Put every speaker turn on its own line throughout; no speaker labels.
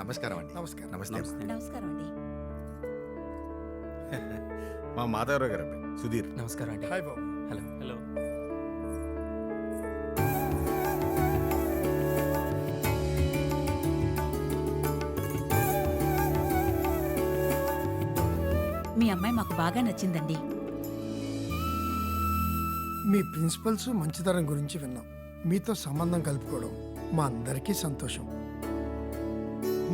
నమస్కారం అండి.
నమస్కారం.
నమస్తే అమ్మా.
నమస్కారం అండి.
మా మాధవరావు గారు అబ్బాయి సుధీర్.
నమస్కారం అండి.
హాయ్ బాబు.
Hello hello.
మీ అమ్మాయి మాకు బాగా నచ్చిందండి.
మీ ప్రిన్సిపల్స్ మంచితనం గురించి విన్నాం. మీతో సంబంధం కలుపుకోవడం మా అందరికీ సంతోషం.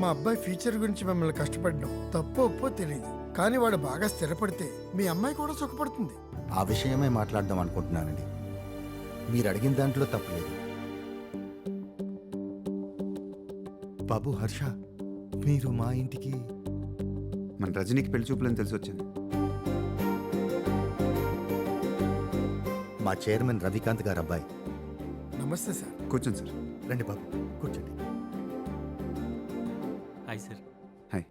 మా అబ్బాయి ఫ్యూచర్ గురించి మిమ్మల్ని కష్టపడడం తప్పో ఒప్పో తెలియదు, కానీ వాడు బాగా స్థిరపడితే మీ అమ్మాయి కూడా సుఖపడుతుంది.
ఆ విషయమే మాట్లాడదాం అనుకుంటున్నానండి. మీరు అడిగిన దాంట్లో తప్పలేదు. బాబు హర్ష, మీరు మా ఇంటికి
మన రజనీకి పెళ్లి చూపులని తెలిసి వచ్చాను.
మా చైర్మన్ రవికాంత్ గారు అబ్బాయి.
నమస్తే సార్.
కూర్చోండి సార్.
రండి బాబు, కూర్చోండి.
Hi sir.
హాయ్.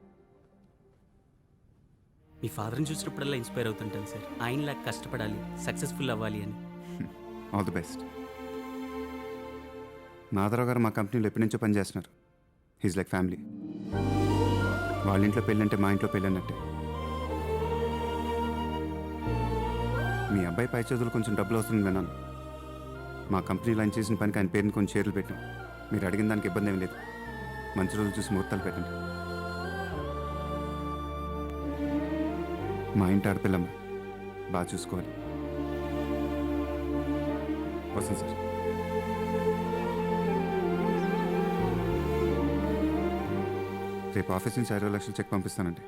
మీ ఫాదర్ని చూసినప్పుడల్లా ఇన్స్పైర్ అవుతుంటాను సార్. ఆయనలా కష్టపడాలి, సక్సెస్ఫుల్ అవ్వాలి అని.
All the best. మాధవరావు గారు మా కంపెనీలో ఎప్పటి నుంచో పనిచేస్తున్నారు. He's like family. వాళ్ళ ఇంట్లో పెళ్ళంటే మా ఇంట్లో పెళ్ళన్నట్టే. మీ అబ్బాయి పై చదువులు కొంచెం డబ్బులు వస్తుందని విన్నాను. మా కంపెనీలో ఆయన చేసిన పనికి ఆయన పేరుని కొంచెం షేర్లు పెట్టాం. మీరు అడిగిన దానికి ఇబ్బంది ఏమి లేదు. మంచి రోజులు చూసి ముహూర్తాలు పెట్టండి. మా ఇంటి ఆడపిల్లమ్మ, బాగా చూసుకోవాలి. వస్తుంది సార్. రేపు ఆఫీస్ నుంచి 60 లక్షలు చెక్ పంపిస్తానండి.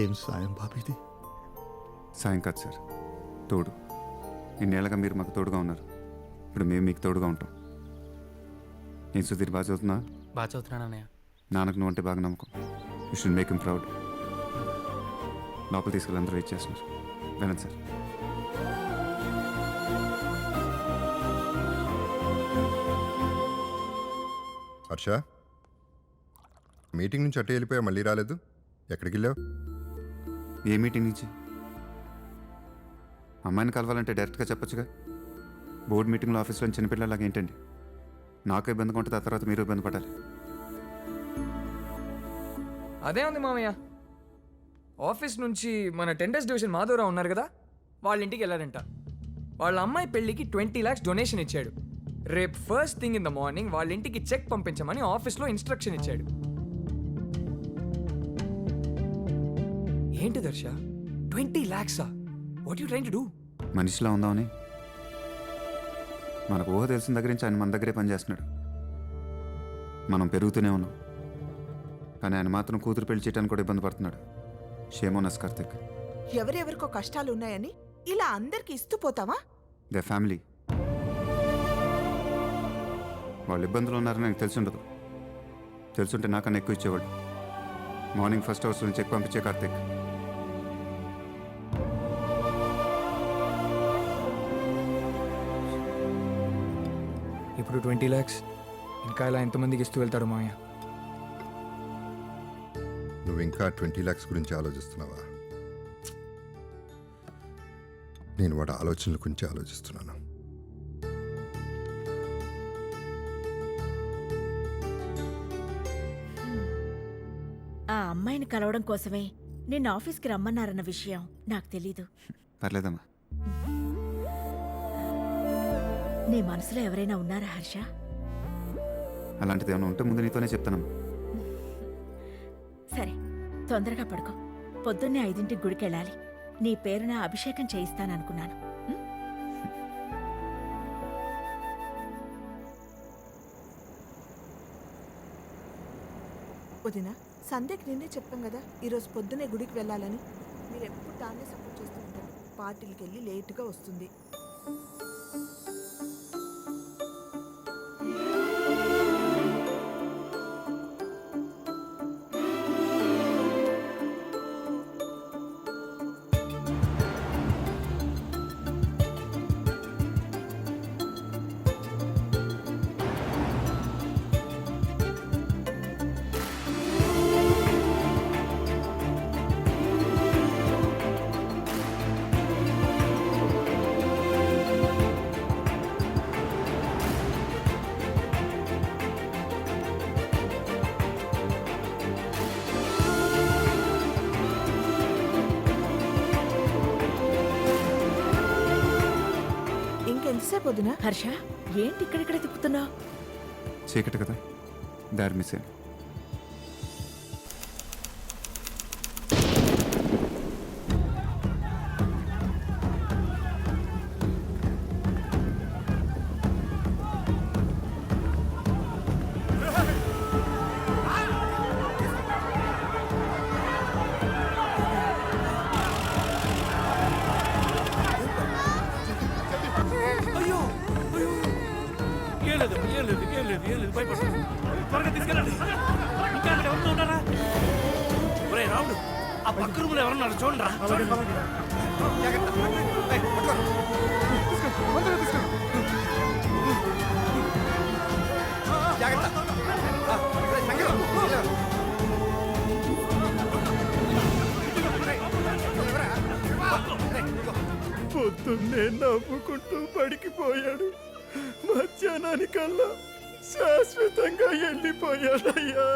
ఏం సాయం బాబు ఇది?
సాయం కాదు సార్, తోడు. ఇన్నేళ్ళగా మీరు మాకు తోడుగా ఉన్నారు, ఇప్పుడు మేము మీకు తోడుగా ఉంటాం. నేను సుధీర్ బాగా చదువుతున్నా?
బాగా చదువుతున్నాను అన్నయ్య.
నాన్నకు నువ్వు అంటే బాగా నమ్మకం. You should make him proud. లోపల తీసుకెళ్ళి అందరూ వెయిట్ చేస్తున్నారు. వినండి సార్.
హర్ష, మీటింగ్ నుంచి అట్టే వెళ్ళిపోయా, మళ్ళీ రాలేదు. ఎక్కడికి వెళ్ళావు?
ఏ మీటింగ్ నుంచి? అమ్మాయిని కలవాలంటే డైరెక్ట్గా చెప్పొచ్చుగా. బోర్డు మీటింగ్లో ఆఫీస్లో చిన్నపిల్లలాగా ఏంటండి? నాకు ఇబ్బందిగా ఉంటుంది, ఆ తర్వాత మీరు ఇబ్బంది పడాలి.
అదే ఉంది మామయ్య. ఆఫీస్ నుంచి మన 10th డివిజన్ మాధవరావు ఉన్నారు కదా, వాళ్ళ ఇంటికి వెళ్ళారంట. వాళ్ళ అమ్మాయి పెళ్ళికి 20 lakhs డొనేషన్ ఇచ్చాడు. రేపు first thing in the morning వాళ్ళ ఇంటికి చెక్ పంపించమని ఆఫీస్లో ఇన్స్ట్రక్షన్ ఇచ్చాడు. ఏంటి దర్శ, 20 lakhs? What you trying to do?
మనిషిలా ఉందామని. మనకు ఊహ తెలిసిన దగ్గర నుంచి ఆయన మన దగ్గరే పనిచేస్తున్నాడు. మనం పెరుగుతూనే ఉన్నాం, కానీ ఆయన మాత్రం కూతురు పెళ్లి చేయడానికి కూడా ఇబ్బంది పడుతున్నాడు. షేమోనస్ కార్తిక్.
ఎవరెవరికో కష్టాలు ఉన్నాయని ఇలా అందరికి ఇస్తూ పోతావా?
They family. వాళ్ళు ఇబ్బందులు ఉన్నారని నాకు తెలిసి ఉండదు. తెలుసుంటే నాకన్నా ఎక్కువ ఇచ్చేవాడు. మార్నింగ్ ఫస్ట్ అవర్స్ నుంచి చెక్ పంపించే కార్తిక్.
ఇప్పుడు 20 lakhs ఇంకా ఇలా ఎంతమందికి ఇస్తూ వెళ్తాడు మామయ్య?
నువ్వు ఇంకా 20 lakhs గురించి ఆలోచిస్తున్నావా? నేను వాడి ఆలోచనల గురించి ఆలోచిస్తున్నాను.
ఆ అమ్మాయిని కలవడం కోసమే నిన్న ఆఫీస్కి రమ్మన్నారన్న విషయం నాకు తెలీదు.
పర్లేదమ్మా.
నీ మనసులో ఎవరైనా ఉన్నారా హర్ష?
అలాంటిది ఏమైనా ఉంటే ముందు నీతోనే చెప్తానమ్మా.
సరే, తొందరగా పడుకో. పొద్దున్నే 5ంటికి గుడికెళ్ళాలి. నీ పేరున అభిషేకం చేయిస్తాననుకున్నాను.
వదిన, సంధ్యకి నిన్నే చెప్పాం కదా ఈరోజు పొద్దునే గుడికి వెళ్ళాలని. మీరు ఎప్పుడు దాన్నే సపోర్ట్ చేస్తూ ఉంటారు. పార్టీలకి వెళ్ళి లేటుగా వస్తుంది. చెప్పు వదినా.
హర్ష ఏంటి ఇక్కడిక్కడ తిప్పుతున్నావు?
చీకటి కదా, దారి మిస్ అయ్యాను.
త్వరగా తీసుకెళ్ళండి. ఇంకా అక్కడ ఎవరు ఉన్నారా? ఒరే రాముడు, ఆ పక్క రూములు ఎవరున్నారు చూడరా.
పొద్దున్నే నవ్వుకుంటూ బడికి పోయాడు, మధ్యాహ్నానికల్లా శాశ్వతంగా వెళ్ళిపోయాడయ్యా.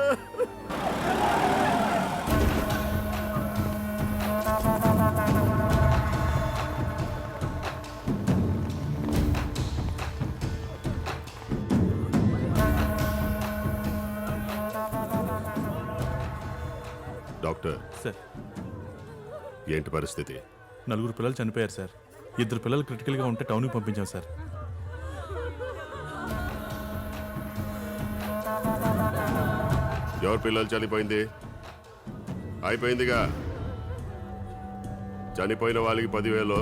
డాక్టర్
సార్,
ఏంటి పరిస్థితి?
4 పిల్లలు చనిపోయారు సార్. 2 పిల్లలు క్రిటికల్గా ఉంటే టౌన్కి పంపించాం సార్.
ఎవరి పిల్లలు చనిపోయింది? అయిపోయిందిగా. చనిపోయిన వాళ్ళకి 10,000,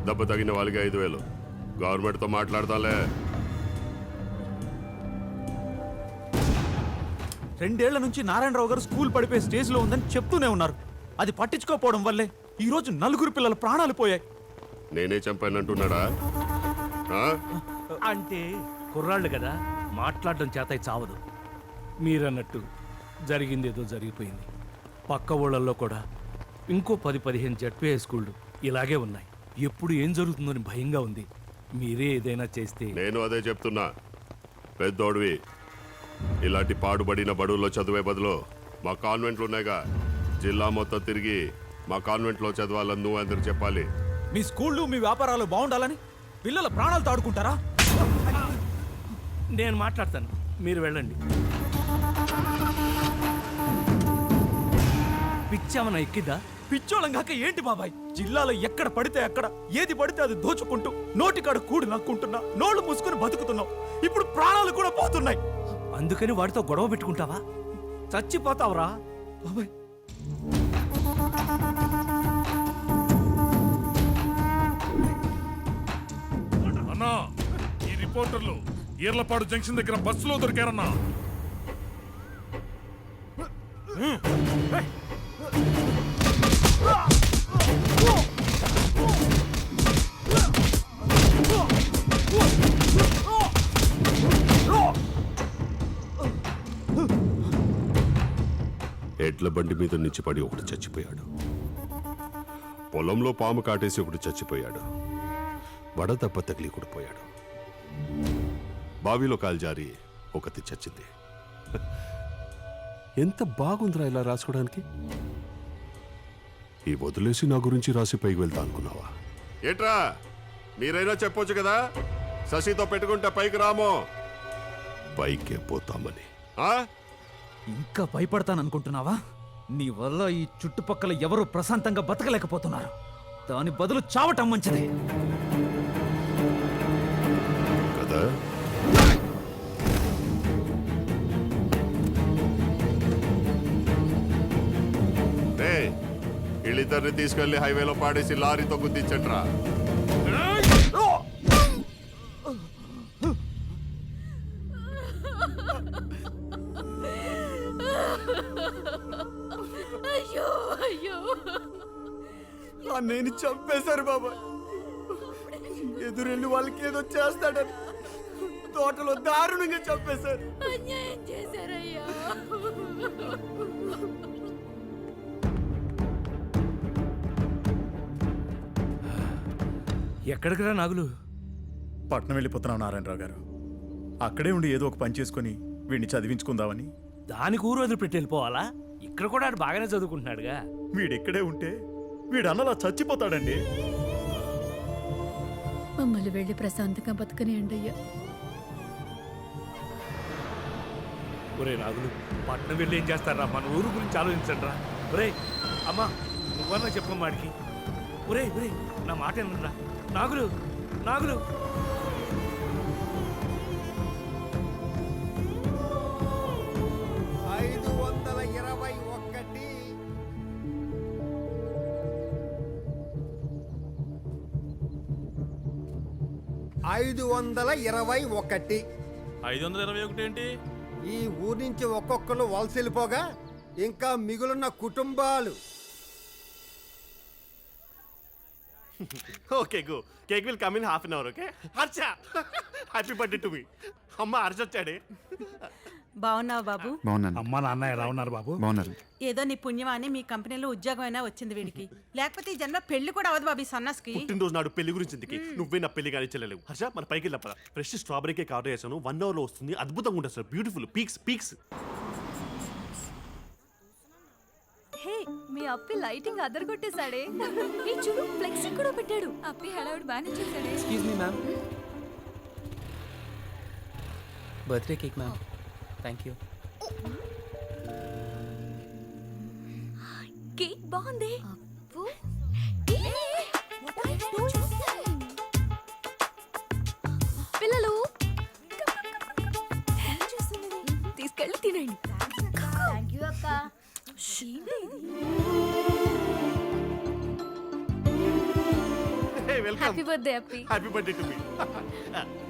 దెబ్బ తగిన వాళ్ళకి 5,000. గవర్నమెంట్తో మాట్లాడతాంలే.
2 ఏళ్ల నుంచి నారాయణరావు గారు స్కూల్ పడిపోయే స్టేజ్లో ఉందని చెప్తూనే ఉన్నారు. అది పట్టించుకోకపోవడం వల్లే ఈరోజు 4 పిల్లల ప్రాణాలు పోయాయి.
నేనే చంపానంటున్నాడా? ఆ?
అంటే కుర్రాళ్ళు కదా, మాట్లాడడం చేత చావదు. మీరన్నట్టు జరిగిందేదో జరిగిపోయింది. పక్క ఊళ్ళల్లో కూడా ఇంకో 10-15 జడ్పీఐ స్కూళ్ళు ఇలాగే ఉన్నాయి. ఎప్పుడు ఏం జరుగుతుందని భయంగా ఉంది. మీరే ఏదైనా చేస్తే.
నేను అదే చెప్తున్నా. పెద్దోడివి, ఇలాంటి పాడుబడిన బడుల్లో చదివే బదులు మా కాన్వెంట్లు ఉన్నాయిగా, జిల్లా మొత్తం తిరిగి మా కాన్వెంట్లో చదవాలని నువ్వు అందరు చెప్పాలి.
మీ స్కూళ్ళు మీ వ్యాపారాలు బాగుండాలని పిల్లల ప్రాణాలు తాడుకుంటారా? నేను మాట్లాడతాను, మీరు వెళ్ళండి. పిచ్చామన్నా ఎక్కిద్దా? పిచ్చోళం కాక ఏంటి బాబాయ్? జిల్లాలో ఎక్కడ పడితే అక్కడ ఏది పడితే అది దోచుకుంటూ నోటికాడ కూడి నక్కుంటున్నా, నోళ్లు మూసుకుని బతుకుతున్నావు. ఇప్పుడు ప్రాణాలు కూడా పోతున్నాయి. అందుకని వాడితో గొడవ పెట్టుకుంటావా? చచ్చిపోతావురా బాబాయ్.
అన్నా, ఈ రిపోర్టర్లు ఈర్లపాడు జంక్షన్ దగ్గర బస్సులో దొరికారన్నా.
ఎడ్ల బండి మీద నుంచి పడి ఒకడు చచ్చిపోయాడు. పొలంలో పాము కాటేసి ఒకడు చచ్చిపోయాడు. వడదెబ్బ తగిలి కూడా పోయాడు. బావిలో కాల్జారి ఒకటి చచ్చింది. ఎంత బాగుందిరా ఇలా రాసుకోవడానికి. ఈ వదిలేసి నా గురించి రాసి పైకి వెళ్తా అనుకున్నావా? ఏట్రా, మీరైనా చెప్పొచ్చు కదా, శశితో పెట్టుకుంటే పైకి రామో. పైకే పోతామని.
ఇంకా భయపడతాననుకుంటున్నావా? నీ వల్ల ఈ చుట్టుపక్కల ఎవరు ప్రశాంతంగా బతకలేకపోతున్నారు. దాని బదులు చావటం మంచిది
కదా. వీళ్ళిద్దరిని తీసుకెళ్లి హైవేలో పాడేసి లారీతో గుద్దించట్రా.
అయ్యో అయ్యో,
నేను చంపేశారు బాబాయ్. ఎదురెళ్ళి వాళ్ళకి ఏదో చేస్తాడని తోటలో దారుణంగా చంపేశారు.
అన్యాయం చేశారయ్యా.
ఎక్కడికి రా నాగులు?
పట్నం వెళ్ళిపోతున్నాం నారాయణరావు గారు. అక్కడే ఉండి ఏదో ఒక పని చేసుకుని వీడిని చదివించుకుందామని.
దానికి ఊరు వదిలిపెట్టి వెళ్ళిపోవాలా? ఇక్కడ కూడా ఆడు బాగానే చదువుకుంటున్నాడుగా.
వీడిక్కడే ఉంటే వీడు అన్నలా చచ్చిపోతాడండి.
మమ్మల్ని వెళ్ళి ప్రశాంతంగా బతకనియండి అయ్యా.
ఒరే నాగులు, పట్నం వెళ్ళి ఏం చేస్తారా? మన ఊరు గురించి ఆలోచించండి రా. ఒరే అమ్మా, నువ్వన్నా చెప్పమ్మా వాడికి. ఒరే ఒరే, నా మాట ఏమన్నా నాగులు, నాగులు.
ఐదు వందల 21.
521 ఏంటి?
ఈ ఊరి నుంచి ఒక్కొక్కరు వలస వెళ్ళిపోగా ఇంకా మిగులున్న కుటుంబాలు.
Okay go, cake will come in half an hour. Okay Harsha, happy birthday to me. అమ్మ హర్ష వచ్చాడే.
బాగున్నావు బాబు?
బాగున్నాను.
అమ్మ నాన్న ఎలా ఉన్నారు బాబు?
బాగున్నారు.
ఏదో నీ పుణ్యమాని మీ కంపెనీలో ఉద్యోగం అయినా వచ్చింది వీడికి, లేకపోతే ఈ జన్మ పెళ్లి కూడా అవదు బాబు ఈ సన్నాస్కి.
పుట్టినరోజు నాడు పెళ్లి గురించి ఎందుకు? నువ్వే నా పెళ్లి కానీ చెల్లెలేవు. హర్ష, మన పైకి వెళ్ళా. ఫ్రెష్ స్ట్రాబెరీ కేక్ ఆర్డర్ చేశాను. 1 అవర్ లో వస్తుంది. అద్భుతంగా ఉంటుంది sir. Beautiful peaks peaks.
Hey, మీ అప్పి లైటింగ్ అదరగొట్టేశాడే. ఈ చూడు, ఫ్లెక్సింగ్ కూడా పెట్టాడు. అప్పి హడావుడి బాగానే చేశాడే.
Excuse me ma'am, birthday cake ma'am. Thank you.
Cake బాగుంది. పిల్లలు తీసుకెళ్ళి తినండి.
Welcome.
Happy birthday Appi.
Happy birthday to me.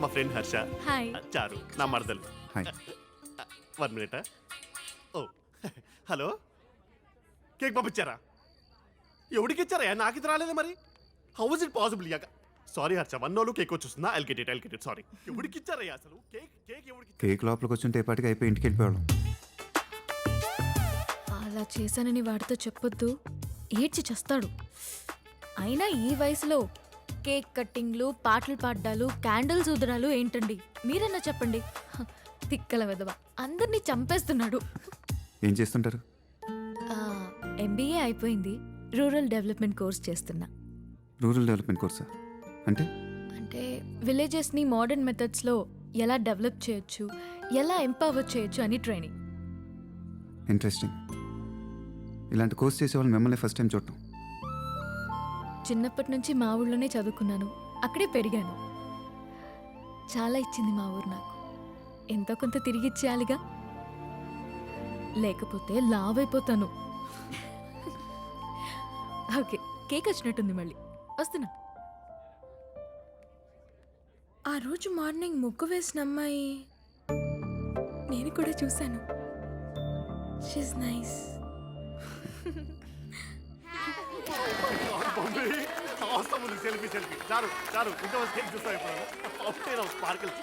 మా ఫ్రెండ్ హర్ష.
హాయ్.
చారు, నా మరదలు.
Hi.
1 minute. Oh hello, cake పంపించారా? ఎవరికి ఇచ్చారా? నాకు ఇది రాలేదు మరి. How is it possible? Sorry Harsha, 1 hour cake వచ్చేస్తుందా? I'll get it. సారీ. ఎవరికి ఇచ్చారా అసలు? కేక్ ఎవరికి?
కేక్ లోపలికి వచ్చుంటే పాటికి అయిపోయి ఇంటికి వెళ్ళిపోయాడు.
అలా చేశానని వాడితో చెప్పొద్దు, ఏడ్చి చేస్తాడు. అయినా ఈ వయసులో కేక్ కట్టింగ్లు, పాటలు పాడ్డాలు, క్యాండిల్స్ ఊదరాలు ఏంటండి? మీరన్నా చెప్పండి. తిక్కల వెదవ, అందరినీ చంపేస్తున్నాడు.
ఏం చేస్తుంటారు?
MBA అయిపోయింది, రూరల్ డెవలప్మెంట్ కోర్స్ చేస్తున్నా.
రూరల్ డెవలప్మెంట్ కోర్సా? అంటే
అంటే విలేజెస్ని మోడర్న్ మెథడ్స్లో ఎలా డెవలప్ చేయొచ్చు, ఎలా ఎంపవర్ చేయొచ్చు అని ట్రైనింగ్.
ఇంట్రెస్టింగ్. ఇలాంటి కోర్స్ చేసేవాళ్ళు మిమ్మల్ని ఫస్ట్ టైం చూడటం.
చిన్నప్పటి నుంచి మా ఊళ్ళోనే చదువుకున్నాను, అక్కడే పెరిగాను. చాలా ఇచ్చింది మా ఊరు నాకు. ఎంతో కొంత తిరిగి ఇచ్చేయాలిగా, లేకపోతే లావ్ అయిపోతాను. ఓకే, కేక్ వచ్చినట్టుంది, మళ్ళీ వస్తున్నా. ఆ రోజు మార్నింగ్ ముగ్గు వేసిన అమ్మాయి నేను కూడా చూశాను. She's nice.
సెల్ఫీ చారు. ఇంకా కేక్ చూస్తా ఇప్పుడు. స్పార్కిల్.